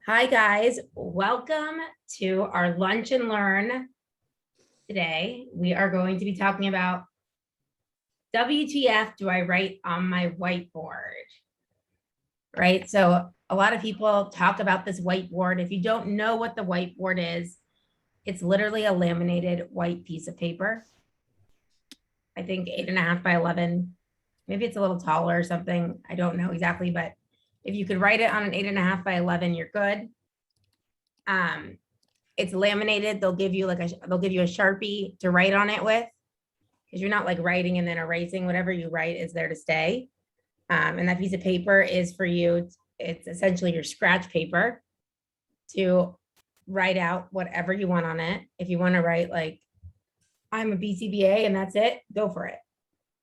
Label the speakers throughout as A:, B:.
A: Hi guys, welcome to our lunch and learn. Today, we are going to be talking about WTF do I write on my whiteboard? Right? So a lot of people talk about this whiteboard. If you don't know what the whiteboard is, it's literally a laminated white piece of paper. I think 8.5 by 11. Maybe it's a little taller or something. I don't know exactly, but if you could write it on an 8.5 by 11, you're good. It's laminated. They'll give you a Sharpie to write on it with, because you're not like writing and then erasing. Whatever you write is there to stay. And that piece of paper is for you. It's essentially your scratch paper to write out whatever you want on it. If you want to write like, I'm a BCBA and that's it, go for it.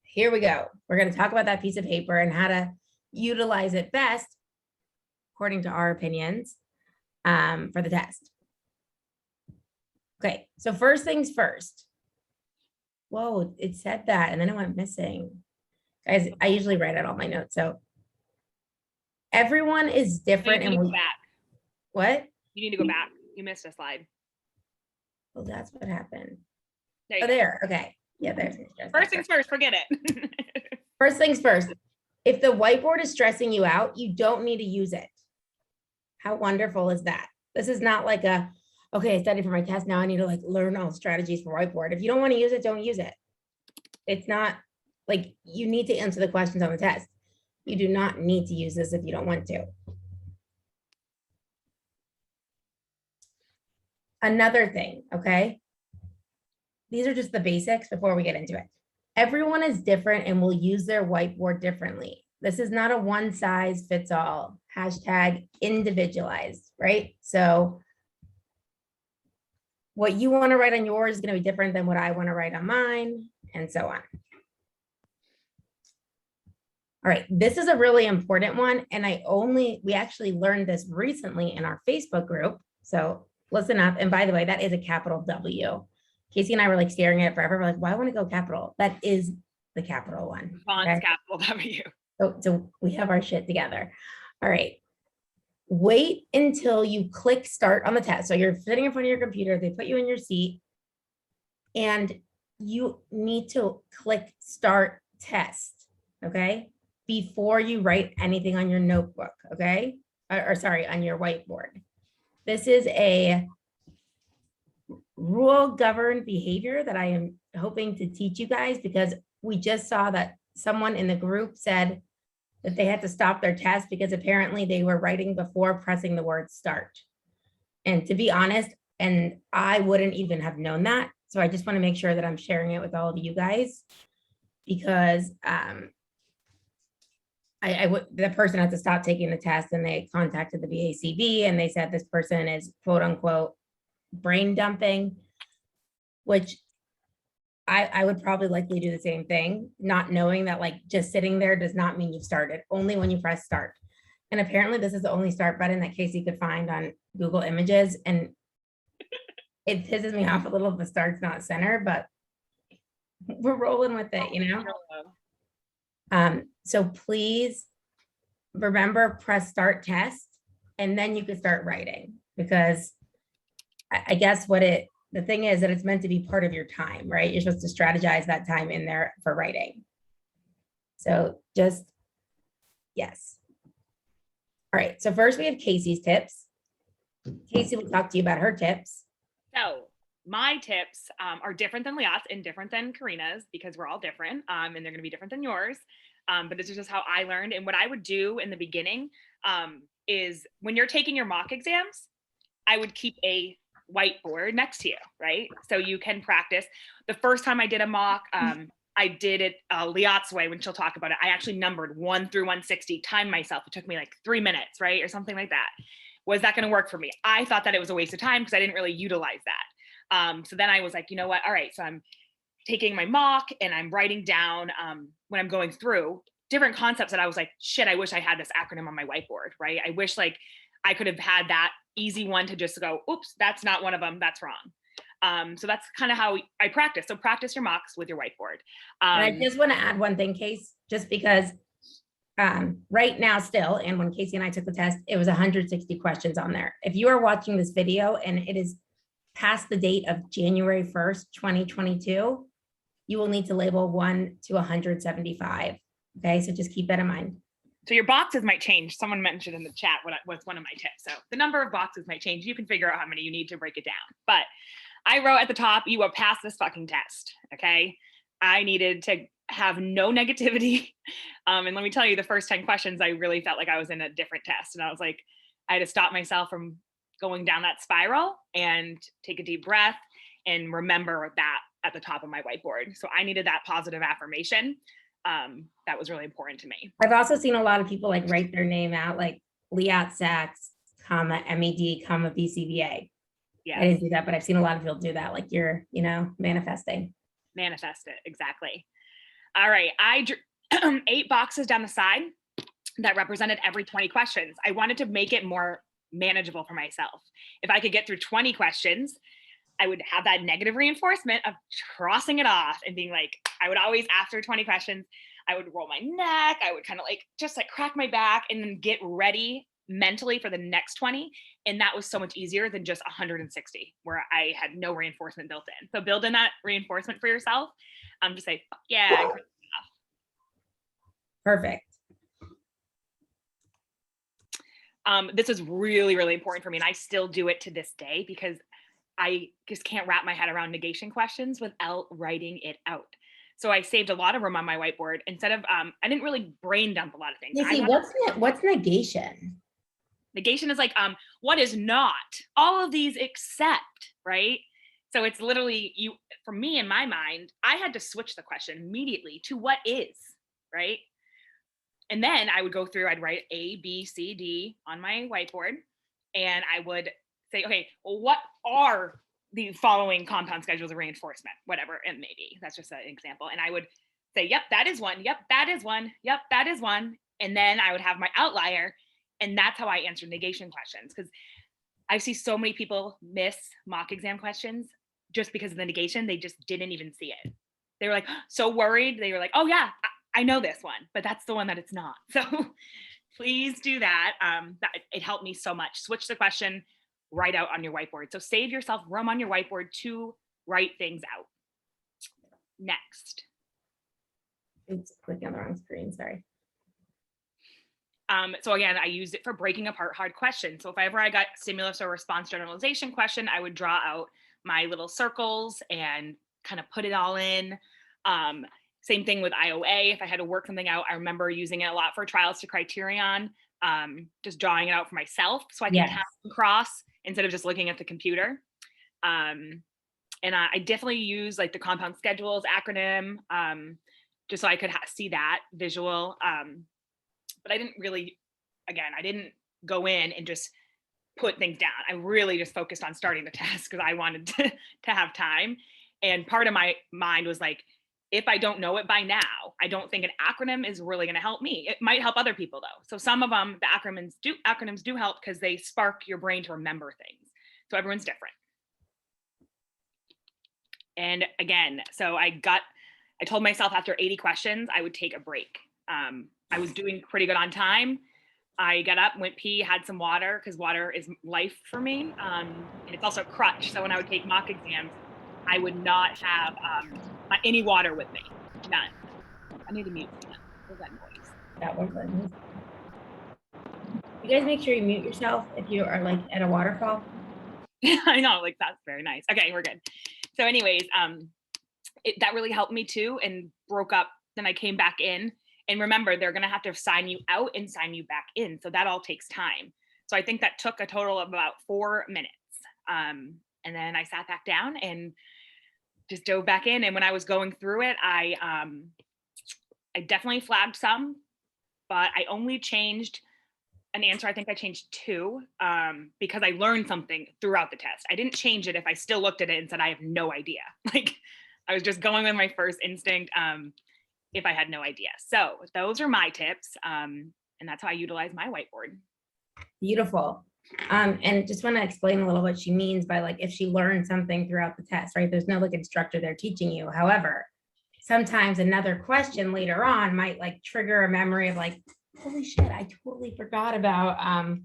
A: Here we go. We're going to talk about that piece of paper and how to utilize it best, according to our opinions, for the test. Okay, so first things first. Whoa, it said that and then it went missing. Guys, I usually write out all my notes. So everyone is different.
B: You need to go back.
A: What?
B: You need to go back. You missed a slide.
A: Oh, that's what happened.
B: There.
A: There. Okay. Yeah, there's.
B: First things first, forget it.
A: First things first. If the whiteboard is stressing you out, you don't need to use it. How wonderful is that? This is not like okay, I studied for my test. Now I need to like learn all strategies for whiteboard. If you don't want to use it, don't use it. It's not like you need to answer the questions on the test. You do not need to use this if you don't want to. Another thing, okay? These are just the basics before we get into it. Everyone is different and will use their whiteboard differently. This is not a one size fits all. Hashtag individualized, right? So what you want to write on yours is going to be different than what I want to write on mine, and so on. All right, this is a really important one, and we actually learned this recently in our Facebook group. So listen up. And by the way, that is a capital W. Casey and I were like staring at it forever. We're like, why want to go capital? That is the capital one.
B: Font's okay? Capital W.
A: So we have our shit together. All right. Wait until you click start on the test. So you're sitting in front of your computer, they put you in your seat, and you need to click start test, okay? Before you write anything on your notebook, okay? Or sorry, on your whiteboard. This is a rule-governed behavior that I am hoping to teach you guys, because we just saw that someone in the group said that they had to stop their test because apparently they were writing before pressing the word start. And to be honest, and I wouldn't even have known that. So I just want to make sure that I'm sharing it with all of you guys, because the person had to stop taking the test, and they contacted the BACB and they said this person is quote unquote brain dumping, which I would probably likely do the same thing, not knowing that like just sitting there does not mean you've started, only when you press start. And apparently this is the only start button that Casey could find on Google Images. And it pisses me off a little if the start's not center, but we're rolling with it, you know? So please remember, press start test, and then you can start writing, because I guess the thing is that it's meant to be part of your time, right? You're supposed to strategize that time in there for writing. So just, yes. All right, so first we have Casey's tips. Casey will talk to you about her tips.
B: So my tips are different than Liat's and different than Karinas, because we're all different, and they're gonna be different than yours. But this is just how I learned. And what I would do in the beginning is when you're taking your mock exams, I would keep a whiteboard next to you, right? So you can practice. The first time I did a mock, I did it Liat's way, when she'll talk about it. I actually numbered 1 through 160, timed myself. It took me like 3 minutes, right? Or something like that. Was that going to work for me? I thought that it was a waste of time because I didn't really utilize that. So then I was like, you know what? All right, so I'm taking my mock and I'm writing down when I'm going through different concepts that I was like, shit, I wish I had this acronym on my whiteboard, right? I wish like I could have had that easy one to just go, oops, that's not one of them, that's wrong. So that's kind of how I practice. So practice your mocks with your whiteboard.
A: And I just want to add one thing, Case, just because right now still, and when Casey and I took the test, it was 160 questions on there. If you are watching this video and it is past the date of January 1st, 2022, you will need to label 1 to 175. Okay, so just keep that in mind.
B: So your boxes might change. Someone mentioned in the chat what's one of my tips. So the number of boxes might change. You can figure out how many you need to break it down. But I wrote at the top, you will pass this fucking test. Okay. I needed to have no negativity. And let me tell you, the first 10 questions, I really felt like I was in a different test. And I was like, I had to stop myself from going down that spiral and take a deep breath and remember that at the top of my whiteboard. So I needed that positive affirmation. That was really important to me.
A: I've also seen a lot of people like write their name out, like Liat Sachs, comma, MED, comma, BCBA.
B: Yeah.
A: I didn't do that, but I've seen a lot of people do that. Like you're, manifesting.
B: Manifest it. Exactly. All right. I drew 8 boxes down the side that represented every 20 questions. I wanted to make it more manageable for myself. If I could get through 20 questions, I would have that negative reinforcement of crossing it off and being like, I would always, after 20 questions, I would roll my neck. I would kind of just crack my back and then get ready mentally for the next 20. And that was so much easier than just 160 where I had no reinforcement built in. So build in that reinforcement for yourself. Just say, yeah.
A: Perfect.
B: This is really, really important for me. And I still do it to this day because I just can't wrap my head around negation questions without writing it out. So I saved a lot of room on my whiteboard instead of, I didn't really brain dump a lot of things.
A: Casey, what's negation?
B: Negation is like, what is not? All of these except, right? So it's literally for me in my mind, I had to switch the question immediately to what is, right? And then I would go through, I'd write A, B, C, D on my whiteboard. And I would say, okay, well, what are the following compound schedules of reinforcement, whatever it may be. That's just an example. And I would say, yep, that is one. Yep, that is one. Yep, that is one. And then I would have my outlier. And that's how I answer negation questions. Because I see so many people miss mock exam questions just because of the negation. They just didn't even see it. They were like, so worried. They were like, oh yeah, I know this one, but that's the one that it's not. So please do that. It helped me so much. Switch the question, write out on your whiteboard. So save yourself room on your whiteboard to write things out. Next.
A: Oops, clicking on the wrong screen, sorry.
B: So again, I used it for breaking apart hard questions. So if ever I got stimulus or response generalization question, I would draw out my little circles and kind of put it all in. Same thing with IOA. If I had to work something out, I remember using it a lot for trials to criterion, just drawing it out for myself so I can count and cross instead of just looking at the computer. And I definitely use like the compound schedules acronym, just so I could see that visual. But I didn't really, again, I didn't go in and just put things down. I really just focused on starting the test because I wanted to have time. And part of my mind was like, if I don't know it by now, I don't think an acronym is really going to help me. It might help other people though. So some of them, the acronyms do help because they spark your brain to remember things. So everyone's different. And again, so I told myself after 80 questions, I would take a break. I was doing pretty good on time. I got up, went pee, had some water because water is life for me. And it's also a crutch. So when I would take mock exams, I would not have any water with me. None. I need to mute that. What's that noise?
A: That one button. You guys make sure you mute yourself if you are like at a waterfall.
B: I know, like that's very nice. Okay, we're good. So anyways, that really helped me too and broke up. Then I came back in. And remember, they're going to have to sign you out and sign you back in. So that all takes time. So I think that took a total of about 4 minutes. And then I sat back down and just dove back in. And when I was going through it, I definitely flagged some, but I only changed an answer. I think I changed 2 because I learned something throughout the test. I didn't change it if I still looked at it and said, I have no idea. Like I was just going with my first instinct. If I had no idea. So those are my tips. And that's how I utilize my whiteboard.
A: Beautiful. And just want to explain a little what she means by like, if she learned something throughout the test, right? There's no like instructor there teaching you. However, sometimes another question later on might like trigger a memory of like, holy shit, I totally forgot about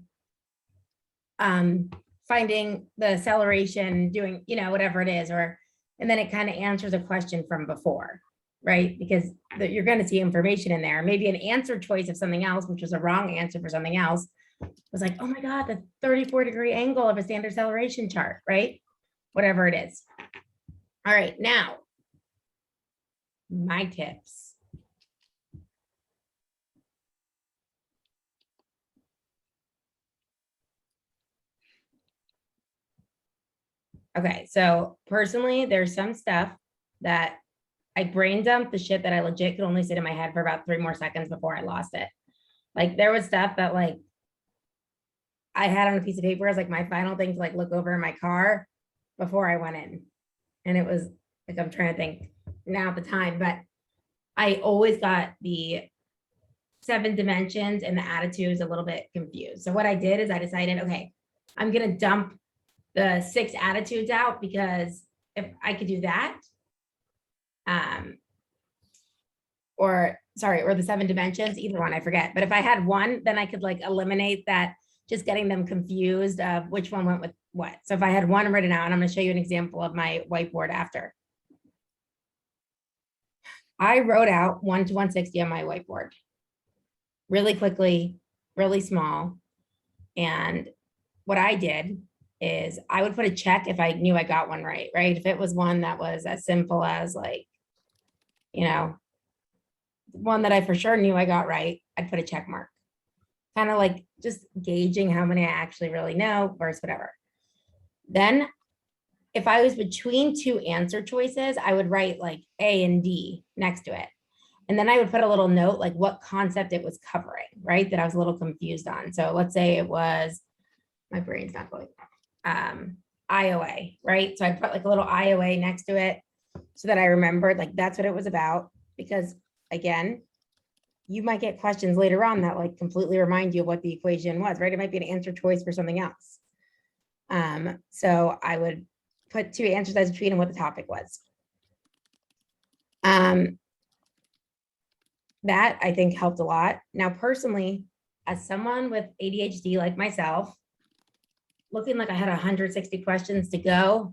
A: finding the acceleration, doing, whatever it is, and then it kind of answers a question from before, right? Because you're going to see information in there. Maybe an answer choice of something else, which was a wrong answer for something else, was like, oh my God, the 34-degree angle of a standard acceleration chart, right? Whatever it is. All right, now, my tips. Okay, so personally, there's some stuff that I brain dumped the shit that I legit could only sit in my head for about 3 more seconds before I lost it. Like there was stuff that like I had on a piece of paper as like my final thing to like look over in my car before I went in. And it was like, I'm trying to think now at the time, but I always got the 7 dimensions and the attitudes a little bit confused. So what I did is I decided, okay, I'm going to dump the 6 attitudes out because if I could do that, or the 7 dimensions, either one, I forget. But if I had one, then I could like eliminate that, just getting them confused of which one went with what. So if I had one written out, and I'm going to show you an example of my whiteboard after. I wrote out 1 to 160 on my whiteboard really quickly, really small. And what I did is I would put a check if I knew I got one right? If it was one that was as simple as like, one that I for sure knew I got right, I'd put a check mark. Kind of like just gauging how many I actually really know versus whatever. Then if I was between 2 answer choices, I would write like A and D next to it. And then I would put a little note, like what concept it was covering, right? That I was a little confused on. So let's say it was, my brain's not going, IOA, right? So I put like a little IOA next to it so that I remembered like that's what it was about. Because again, you might get questions later on that like completely remind you of what the equation was, right? It might be an answer choice for something else. So I would put 2 answers as between and what the topic was. That I think helped a lot. Now, personally, as someone with ADHD like myself, looking like I had 160 questions to go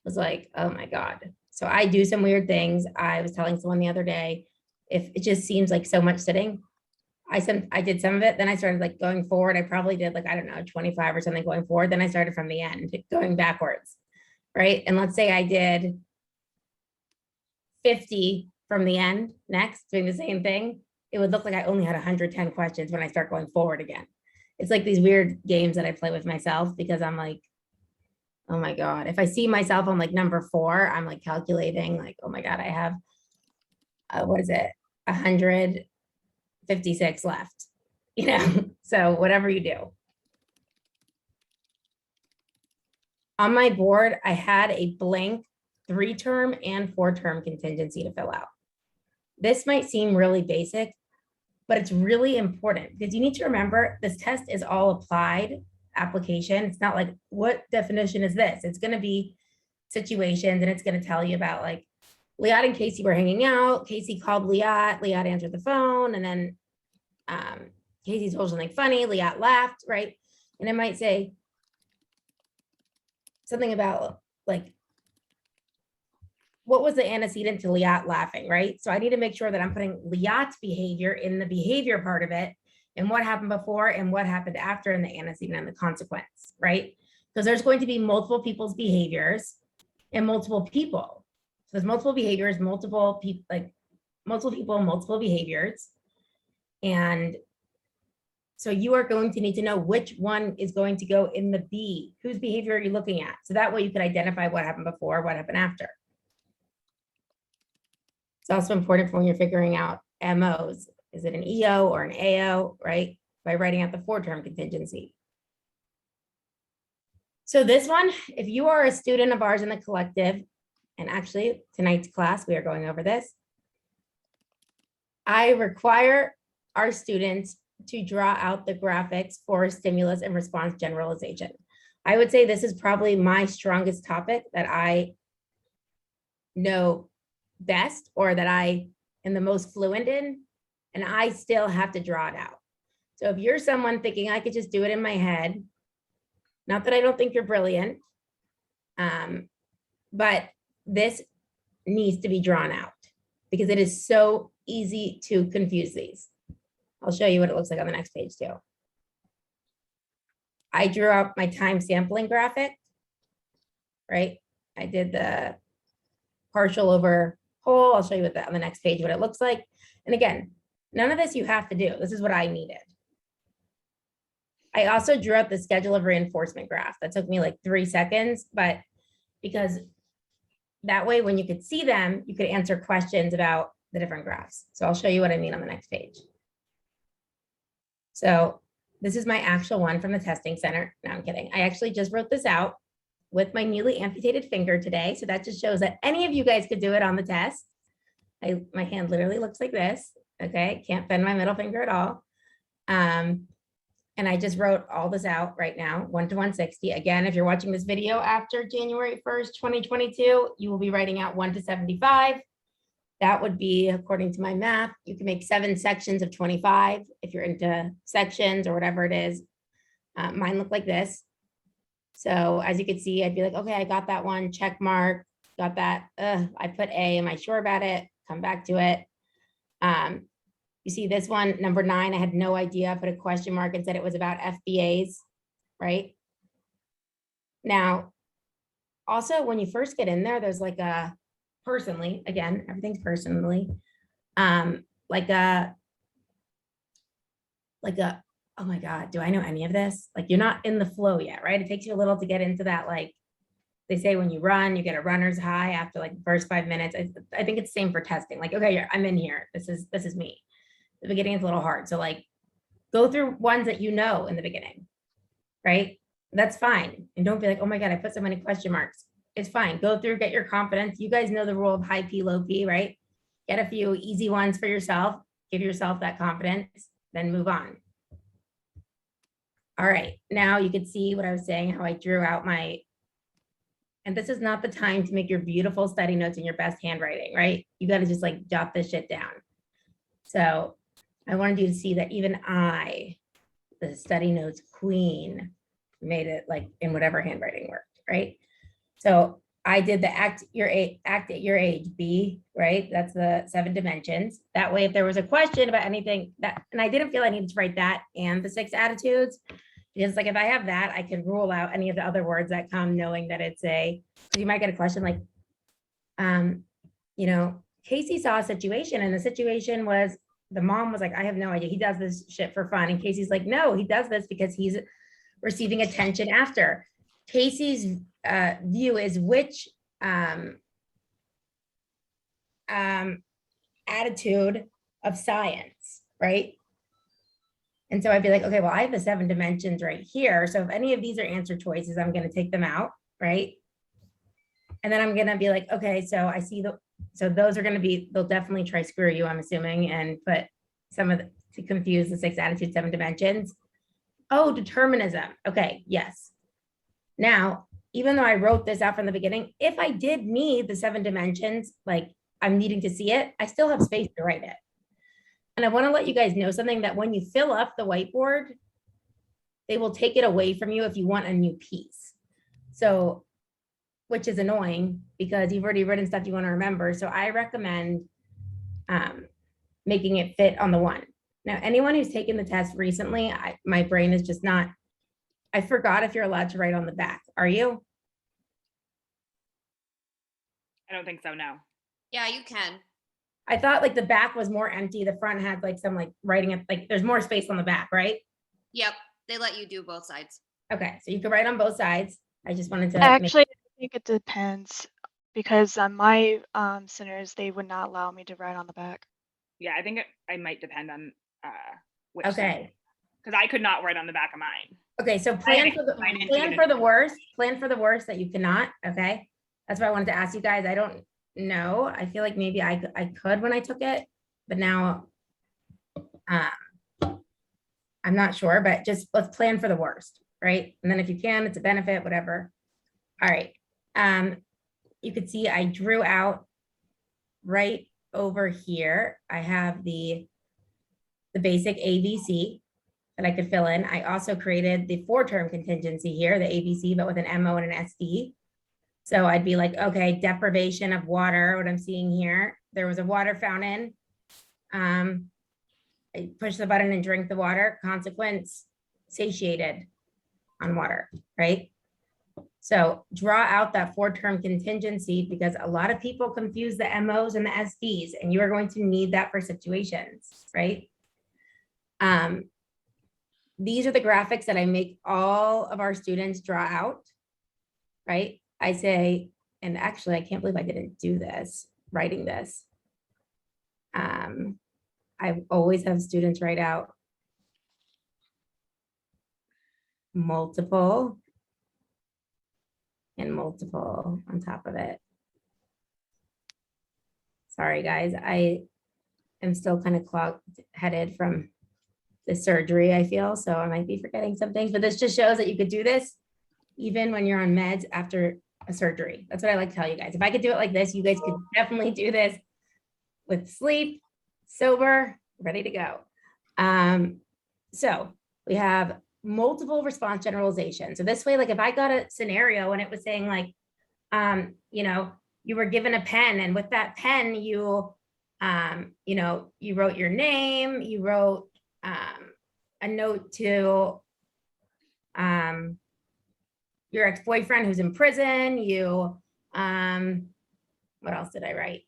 A: was like, oh my God. So I do some weird things. I was telling someone the other day, if it just seems like so much sitting, I did some of it. Then I started like going forward. I probably did like, I don't know, 25 or something going forward. Then I started from the end going backwards. Right. And let's say I did 50 from the end next, doing the same thing. It would look like I only had 110 questions when I start going forward again. It's like these weird games that I play with myself because I'm like, oh my God, if I see myself on like number 4, I'm like calculating like, oh my God, I have, what is it? 156 left, so whatever you do. On my board, I had a blank 3-term and 4-term contingency to fill out. This might seem really basic, but it's really important because you need to remember this test is all applied application. It's not like, what definition is this? It's going to be situations and it's going to tell you about like Liat and Casey were hanging out. Casey called Liat. Liat answered the phone and then Casey told something funny. Liat laughed, right? And it might say something about like, what was the antecedent to Liat laughing, right? So I need to make sure that I'm putting Liat's behavior in the behavior part of it and what happened before and what happened after in the antecedent and the consequence, right? Because there's going to be multiple people's behaviors and multiple people. So there's multiple behaviors, multiple people, multiple behaviors. And so you are going to need to know which one is going to go in the B. Whose behavior are you looking at? So that way you can identify what happened before, what happened after. It's also important for when you're figuring out MOs. Is it an EO or an AO, right? By writing out the 4-term contingency. So this one, if you are a student of ours in the collective, and actually tonight's class, we are going over this. I require our students to draw out the graphics for stimulus and response generalization. I would say this is probably my strongest topic that I know best or that I am the most fluent in, and I still have to draw it out. So if you're someone thinking I could just do it in my head, not that I don't think you're brilliant, but this needs to be drawn out because it is so easy to confuse these. I'll show you what it looks like on the next page too. I drew out my time sampling graphic, right? I did the partial over whole. I'll show you on the next page what it looks like. And again, none of this you have to do. This is what I needed. I also drew out the schedule of reinforcement graph. That took me like 3 seconds, but because that way when you could see them, you could answer questions about the different graphs. So I'll show you what I mean on the next page. So this is my actual one from the testing center. No, I'm kidding. I actually just wrote this out with my newly amputated finger today. So that just shows that any of you guys could do it on the test. My hand literally looks like this. Okay, can't bend my middle finger at all. And I just wrote all this out right now, 1 to 160. Again, if you're watching this video after January 1st, 2022, you will be writing out 1 to 75. That would be, according to my math, you can make 7 sections of 25 if you're into sections or whatever it is. Mine look like this. So as you can see, I'd be like, okay, I got that one, check mark, got that. I put A, am I sure about it? Come back to it. You see this one, number 9, I had no idea. I put a question mark and said it was about FBAs, right? Now, also when you first get in there, there's like a, personally, again, everything's personally, like a, oh my God, do I know any of this? Like you're not in the flow yet, right? It takes you a little to get into that, like they say when you run, you get a runner's high after like the first 5 minutes. I think it's the same for testing. Like, okay, I'm in here. This is me. The beginning is a little hard. So like go through ones that you know in the beginning, right? That's fine. And don't be like, oh my God, I put so many question marks. It's fine. Go through, get your confidence. You guys know the rule of high P, low P, right? Get a few easy ones for yourself. Give yourself that confidence, then move on. All right, now you can see what I was saying, how I drew out my, and this is not the time to make your beautiful study notes in your best handwriting, right? You got to just like jot this shit down. So I wanted you to see that even I, the study notes queen, made it like in whatever handwriting worked, right? So I did the act at your age B, right? That's the 7 dimensions. That way, if there was a question about anything that, and I didn't feel I needed to write that and the 6 attitudes, because like if I have that, I can rule out any of the other words that come knowing that it's a, you might get a question like, you know, Casey saw a situation and the situation was, the mom was like, I have no idea. He does this shit for fun. And Casey's like, no, he does this because he's receiving attention after. Casey's view is which attitude of science, right? And so I'd be like, okay, well, I have the 7 dimensions right here. So if any of these are answer choices, I'm going to take them out, right? And then I'm going to be like, okay, so I see so those are going to be, they'll definitely try screw you, I'm assuming, and put some of to confuse the 6 attitudes, 7 dimensions. Oh, determinism. Okay, yes. Now, even though I wrote this out from the beginning, if I did need the 7 dimensions, like I'm needing to see it, I still have space to write it. And I want to let you guys know something, that when you fill up the whiteboard, they will take it away from you if you want a new piece. So, which is annoying because you've already written stuff you want to remember. So I recommend making it fit on the one. Now, anyone who's taken the test recently, my brain is just not, I forgot if you're allowed to write on the back. Are you?
B: I don't think so, no.
C: Yeah, you can.
A: I thought like the back was more empty. The front had like some like writing it, like there's more space on the back, right?
C: Yep, they let you do both sides.
A: Okay, so you can write on both sides. I just wanted to
D: Actually, I think it depends because on my centers, they would not allow me to write on the back.
B: Yeah, I think I might depend on which.
A: Okay.
B: Because I could not write on the back of mine.
A: Okay, so plan for the worst. Plan for the worst that you cannot. Okay, that's why I wanted to ask you guys. I don't know. I feel like maybe I could when I took it, but now I'm not sure. But just let's plan for the worst, right? And then if you can, it's a benefit, whatever. All right. You could see I drew out right over here. I have the basic ABC. that I could fill in. I also created the 4-term contingency here, the ABC, but with an MO and an SD. So I'd be like, okay, deprivation of water, what I'm seeing here. There was a water fountain. I push the button and drink the water. Consequence, satiated on water, right? So draw out that 4-term contingency because a lot of people confuse the MOs and the SDs, and you are going to need that for situations, right? These are the graphics that I make all of our students draw out, right? I say, and actually, I can't believe I didn't do this, writing this. I always have students write out multiple and multiple on top of it. Sorry, guys, I am still kind of clog-headed from the surgery, I feel, so I might be forgetting some things, but this just shows that you could do this even when you're on meds after a surgery. That's what I like to tell you guys. If I could do it like this, you guys could definitely do this with sleep, sober, ready to go. So we have multiple response generalization. So this way, like if I got a scenario and it was saying like, you know, you were given a pen and with that pen, you know, you wrote your name, you wrote a note to your ex-boyfriend who's in prison. You, what else did I write?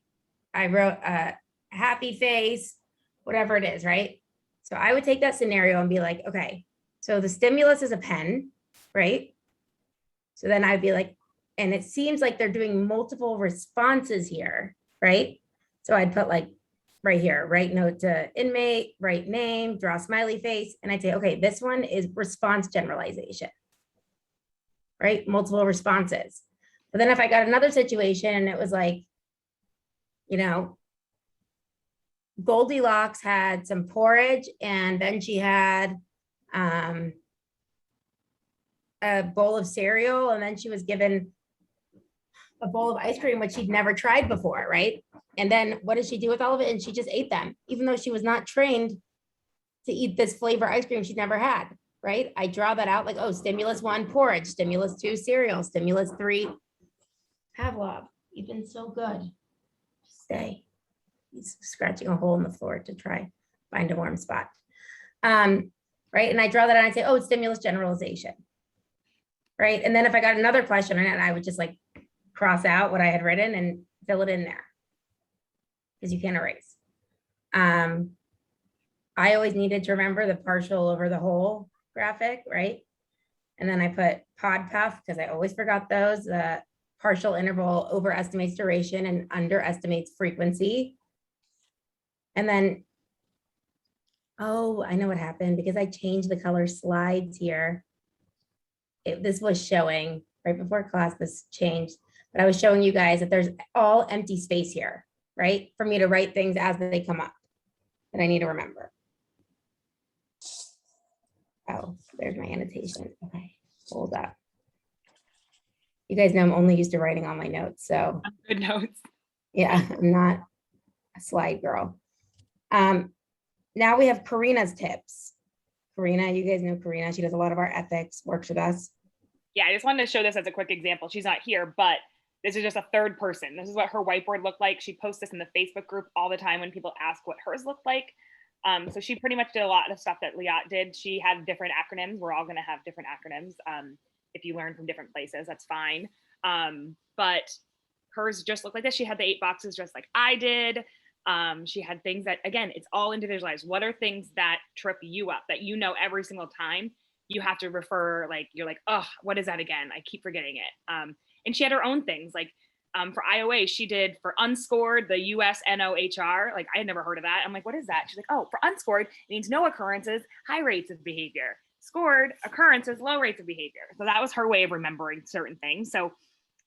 A: I wrote a happy face, whatever it is, right? So I would take that scenario and be like, okay, so the stimulus is a pen, right? So then I'd be like, and it seems like they're doing multiple responses here, right? So I'd put like right here, write note to inmate, write name, draw smiley face. And I'd say, okay, this one is response generalization, right? Multiple responses. But then if I got another situation and it was like, you know, Goldilocks had some porridge and then she had a bowl of cereal and then she was given a bowl of ice cream, which she'd never tried before, right? And then what did she do with all of it? And she just ate them, even though she was not trained to eat this flavor ice cream she'd never had, right? I draw that out like, oh, stimulus 1, porridge, stimulus 2, cereal, stimulus 3, Pavlov. You've been so good. Stay. He's scratching a hole in the floor to try find a warm spot. Right, and I draw that out and I say, oh, it's stimulus generalization, right? And then if I got another question on it, I would just like cross out what I had written and fill it in there because you can't erase. I always needed to remember the partial over the whole graphic, right? And then I put pod puff because I always forgot those. Partial interval overestimates duration and underestimates frequency. And then, oh, I know what happened because I changed the color slides here. This was showing right before class, this changed, but I was showing you guys that there's all empty space here, right? For me to write things as they come up that I need to remember. Oh, there's my annotation. Okay, hold up. You guys know I'm only used to writing on my notes, so.
B: Good notes.
A: Yeah, I'm not a slide girl. Now we have Karinas tips. Karina, you guys know Karina. She does a lot of our ethics, works with us.
B: Yeah, I just wanted to show this as a quick example. She's not here, but this is just a third person. This is what her whiteboard looked like. She posts this in the Facebook group all the time when people ask what hers looked like. So she pretty much did a lot of stuff that Liat did. She had different acronyms. We're all going to have different acronyms. If you learn from different places, that's fine. But hers just looked like this. She had the 8 boxes just like I did. She had things that, again, it's all individualized. What are things that trip you up that you know every single time you have to refer, like, you're like, oh, what is that again? I keep forgetting it. And she had her own things like for IOA, she did for unscored, the USNOHR. Like I had never heard of that. I'm like, what is that? She's like, oh, for unscored, it means no occurrences, high rates of behavior. Scored, occurrences, low rates of behavior. So that was her way of remembering certain things. So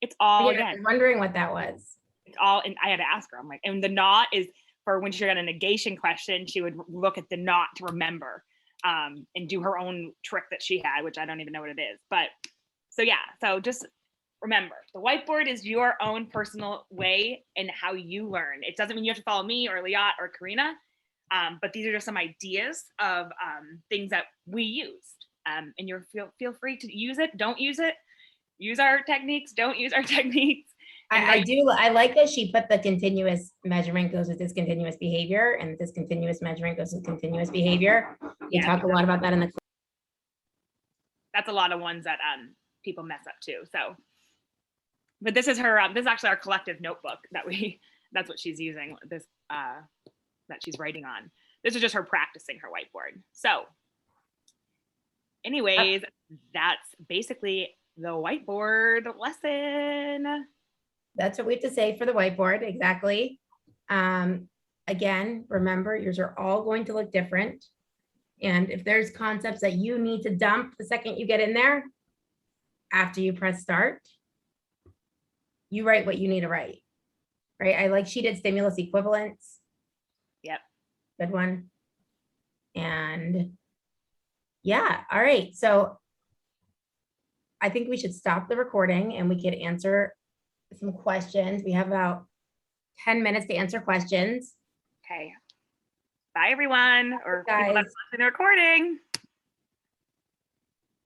B: it's all,
A: Yeah, I
B: again,
A: was wondering what that was.
B: it's all, and I had to ask her, I'm like, and the not is for when she got a negation question, she would look at the not to remember and do her own trick that she had, which I don't even know what it is. But so yeah, so just remember, the whiteboard is your own personal way and how you learn. It doesn't mean you have to follow me or Liat or Karina. But these are just some ideas of things that we used. And you're feel free to use it, don't use it, use our techniques, don't use our techniques.
A: I like that she put the continuous measurement goes with discontinuous behavior, and discontinuous measurement goes with continuous behavior. We
B: Yeah.
A: talk a lot about that in the
B: That's a lot of ones that people mess up too. So, but this is her, this is actually our collective notebook that's what she's using, this, that she's writing on. This is just her practicing her whiteboard. So anyways, that's basically the whiteboard lesson.
A: That's what we have to say for the whiteboard, exactly. Again, remember, yours are all going to look different. And if there's concepts that you need to dump the second you get in there, after you press start, you write what you need to write, right? I like she did stimulus equivalents.
B: Yep.
A: Good one. And yeah, all right. So I think we should stop the recording and we could answer some questions. We have about 10 minutes to answer questions.
B: Okay. Bye everyone, or people
A: Guys.
B: that's watching the recording.